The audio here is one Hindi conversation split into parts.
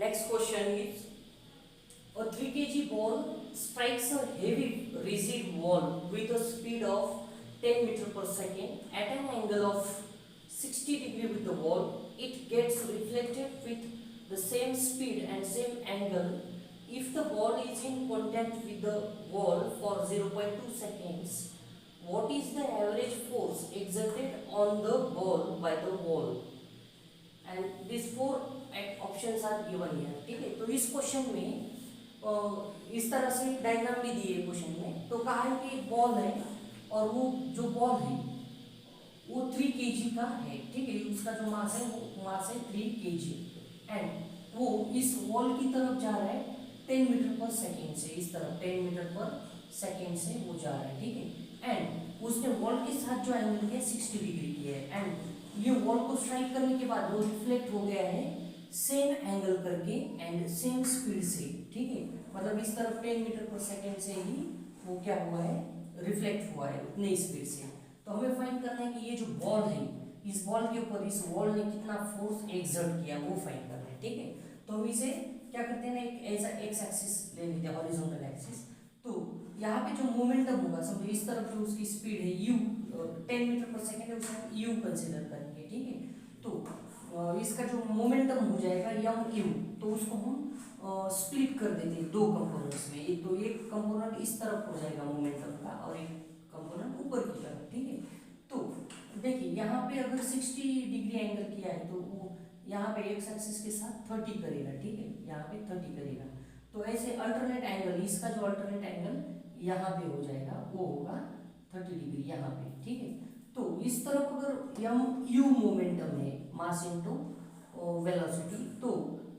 Next question is a 3 kg ball strikes a heavy rigid wall with a speed of 10 meter per second at an angle of 60 degree with the wall. It gets reflected with the same speed and same angle if the ball is in contact with the wall for 0.2 seconds. What is the average force exerted on the ball by the wall? And this four options are given here. ठीक है, तो इस क्वेश्चन में इस तरह से एक डायग्राम भी दी है क्वेश्चन में। तो कहा है कि एक बॉल है और वो जो बॉल है वो 3 kg का है। ठीक है, उसका जो मास है वो मास है 3 kg एंड वो इस वॉल की तरफ जा रहा है 10 मीटर पर सेकेंड से। इस तरफ 10 मीटर पर सेकेंड से वो जा रहा है। ठीक है, एंड उसने वॉल के साथ जो एंगल किया 60 डिग्री की है एंड ये वॉल को स्ट्राइक करने के बाद वो रिफ्लेक्ट हो गया है सेम एंगल करके एंड सेम स्पीड से। ठीक है, मतलब इस तरफ 10 मीटर पर सेकेंड से ही वो क्या हुआ है, रिफ्लेक्ट हुआ है उतने स्पीड से। तो हमें फाइंड करना है कि ये जो बॉल है इस बॉल के ऊपर इस वॉल ने कितना फोर्स एक्सर्ट किया वो फाइंड करना है। ठीक है, तो हम इसे क्या करते हैं ना, एक ऐसा एक्स एक्सिस ले लेते हैं, हॉरिजॉन्टल एक्सिस। तो यहाँ पे जो मोमेंटम होगा, समझो इस तरफ जो उसकी स्पीड है u 10 मीटर पर सेकेंड है, उसे हम u कंसीडर करेंगे। ठीक है, तो इसका जो मोमेंटम हो जाएगा यम u, तो उसको हम स्प्लिट कर देते हैं दो कंपोनेंट्स में। एक तो एक कंपोनेंट इस तरफ हो जाएगा मोमेंटम का और एक कंपोनेंट ऊपर की तरफ। ठीक है, तो देखिए यहाँ पे अगर 60 डिग्री एंगल किया है तो वो यहाँ पे एक्स एक्सिस के साथ 30 करेगा। ठीक है, यहाँ पे 30 करेगा। तो ऐसे अल्टरनेट एंगल, इसका जो अल्टरनेट एंगल यहाँ पे हो जाएगा वो होगा 30 डिग्री यहाँ पे। ठीक है, तो इस तरफ अगर यम यू मोमेंटम है, मास इनटू वेलोसिटी, तो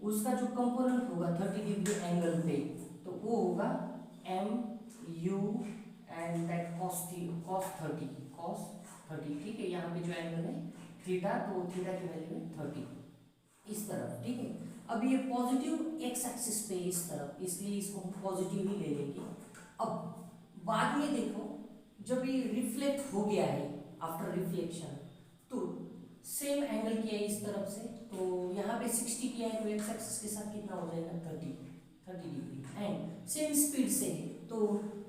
उसका जो कंपोनेंट होगा 30 डिग्री एंगल पे तो वो होगा M U and that cos 30। ठीक है, यहाँ पे जो एंगल है थीटा, तो थीटा की वैल्यू है 30 इस तरफ। ठीक है, अब ये पॉजिटिव एक्स एक्सिस पे इस तरफ, इसलिए इसको हम पॉजिटिव ही ले लेंगे। अब बाद में देखो जब ये रिफ्लेक्ट हो गया है आफ्टर रिफ्लेक्शन तो सेम एंगल किया है इस तरफ से, तो यहाँ पे 60 किया है तो एक्स एक्सिस के साथ कितना हो जाएगा 30 डिग्री एंड सेम स्पीड से है तो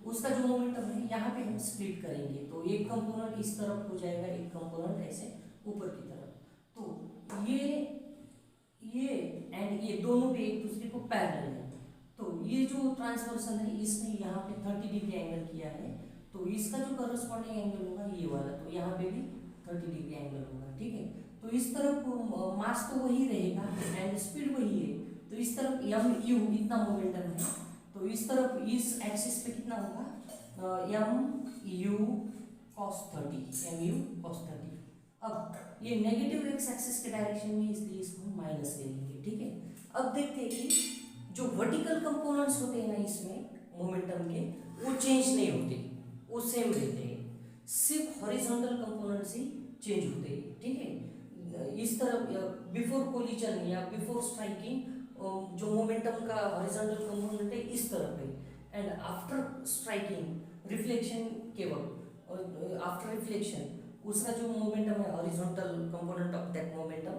उसका जो मोमेंटम है यहाँ पे हम स्प्लिट करेंगे। तो एक कंपोनेंट इस तरफ हो जाएगा, एक कंपोनेंट ऐसे ऊपर की तरफ। तो ये एंड ये दोनों भी एक दूसरे को पैरेलल है। तो ये जो ट्रांसवर्सल है इसने यहाँ पे 30 डिग्री एंगल किया है, तो इसका जो करस्पॉन्डिंग एंगल होगा ये वाला, तो यहाँ पे भी 30 डिग्री एंगल होगा। ठीक है, तो इस तरफ मास तो वही रहेगा एंड स्पीड वही है, तो इस तरफ यम यू इतना मोमेंटम है, तो इस तरफ इस एक्सिस पे कितना होगा यम यू कॉस 30। अब ये नेगेटिव एक्स एक्सिस के डायरेक्शन में, इसलिए इसको माइनस ले लेंगे। ठीक है, अब देखते हैं कि जो वर्टिकल कंपोनेंट्स होते हैं ना इसमें मोमेंटम के, वो चेंज नहीं होते, वो सेम रहते हैं, सिर्फ हॉरिजॉन्टल कंपोनेंट्स ही चेंज होते हैं। ठीक है, इस तरफ बिफोर कोलिजन या बिफोर स्ट्राइकिंग जो मोमेंटम का हॉरिजॉन्टल कंपोनेंट है इस तरफ है एंड आफ्टर स्ट्राइकिंग रिफ्लेक्शन के वक्त, आफ्टर रिफ्लेक्शन उसका जो मोमेंटम है horizontal component of that momentum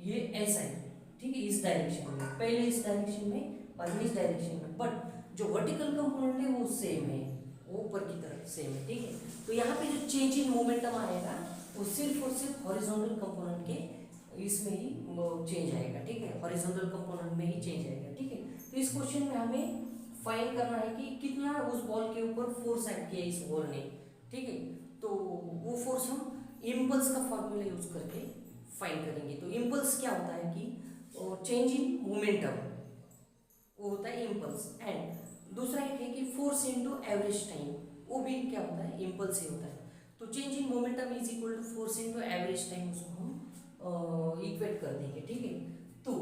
ये ऐसा है। ठीक है, इस डायरेक्शन में, पहले इस डायरेक्शन में और इस डायरेक्शन में, बट जो वर्टिकल कंपोनेंट है वो सेम है, वो ऊपर की तरफ सेम है। ठीक है, तो यहाँ पे जो चेंज इन मोमेंटम आएगा वो सिर्फ और सिर्फ हॉरिजॉन्टल कंपोनेंट के इसमें ही चेंज आएगा। ठीक है, हॉरिजॉन्टल कंपोनेंट में ही चेंज आएगा। ठीक है, तो इस क्वेश्चन में हमें फाइंड करना है कि कितना उस बॉल के ऊपर फोर्स एक्ट किया इस बॉल ने। ठीक है, तो वो फोर्स हम इम्पल्स का फॉर्मूला यूज करके फाइंड करेंगे। तो इम्पल्स क्या होता है कि चेंज इन मोमेंटम, वो होता है इम्पल्स, एंड दूसरा एक है कि फोर्स इनटू एवरेज टाइम, वो भी क्या होता है, इम्पल्स ही होता है। तो change in momentum is equal to force into average time, उसको हम इक्वेट कर देंगे। ठीक है, तो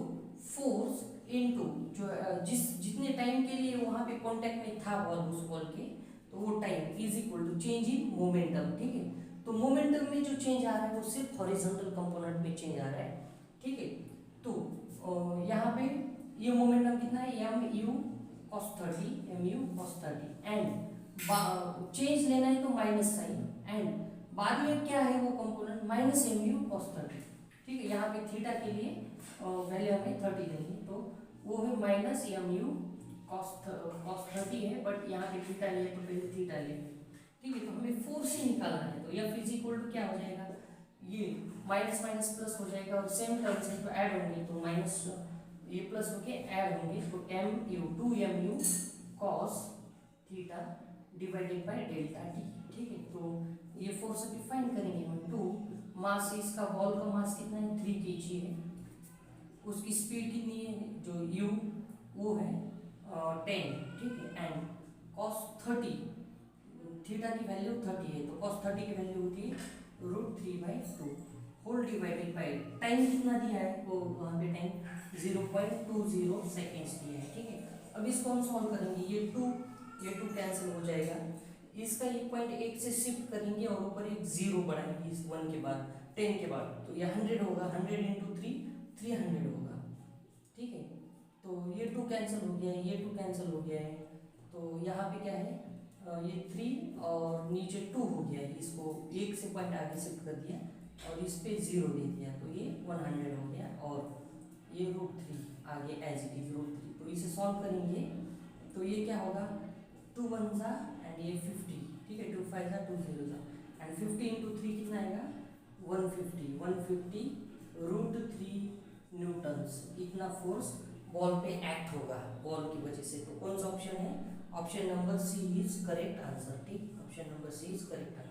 फोर्स इनटू जो जितने टाइम के लिए वहां पे कांटेक्ट में था बॉल उस बॉल के, तो वो time is equal to change in momentum. ठीक है, तो मोमेंटम में जो चेंज आ रहा है वो सिर्फ हॉरिजॉन्टल कंपोनेंट में चेंज आ रहा है। ठीक है, तो यहाँ पे ये मोमेंटम कितना है M U cos 30 and change लेना है तो माइनस साइन एंड बाद में क्या है वो component minus M U cos 30। ठीक है, यहाँ पे थीटा के लिए वैल्यू हमें 30 लेंगे, तो वो है माइनस एम यू कॉस 30 है, बट यहाँ पे थीटा लिया तो पहले थीटा ले, ठीक है। तो हमें फोर्स ही निकालना है, तो एफ इज इक्वल टू क्या हो जाएगा, ये माइनस माइनस प्लस हो जाएगा और सेम टर्म्स है तो ऐड होंगे, तो माइनस ये प्लस होके ऐड होंगे, तो M U 2mu cos theta divided by delta T, ठीक है। तो ये फोर्स अभी फाइंड करेंगे हम। 2 मास है इसका, बॉल का मास कितना है 3 kg है, उसकी स्पीड कितनी है जो u वो है 10, ठीक है। एंड cos 30 थीटा की वैल्यू 30 है, तो cos 30 की वैल्यू होती है √3/2 होल डिवाइडेड बाय टाइम कितना दिया है, वो वहाँ पे टाइम 0.20 सेकेंड्स दिया है, ठीक है। अब इसको हम सॉल्व करेंगे, ये 2 कैंसिल हो जाएगा, इसका ये पॉइंट 1 से शिफ्ट करेंगे और ऊपर एक 0 बढ़ाएंगे इस 1 के बाद 10 के बाद, तो ये 100 होगा, 100 × 3 300 होगा, ठीक है। तो ये 2 कैंसिल हो गया है, ये 2 कैंसिल हो गया है, तो यहाँ पे क्या है ये 3 और नीचे 2 हो गया है, इसको 1 से पॉइंट आगे शिफ्ट कर दिया और इस पे 0 दे दिया, तो ये 100 हो गया और ये √3 आगे एज इट इज √3। तो इसे सॉल्व करेंगे तो ये क्या होगा 2 1 सा एंड ये 50, ठीक है, 2 5 सा 2 0 सा एंड 50 × 3 कितना आएगा 150 √3 न्यूटन्स, इतना फोर्स बॉल पे एक्ट होगा बॉल की वजह से। तो कौन सा ऑप्शन है, option number C is correct answer, ठीक, option number C is correct answer.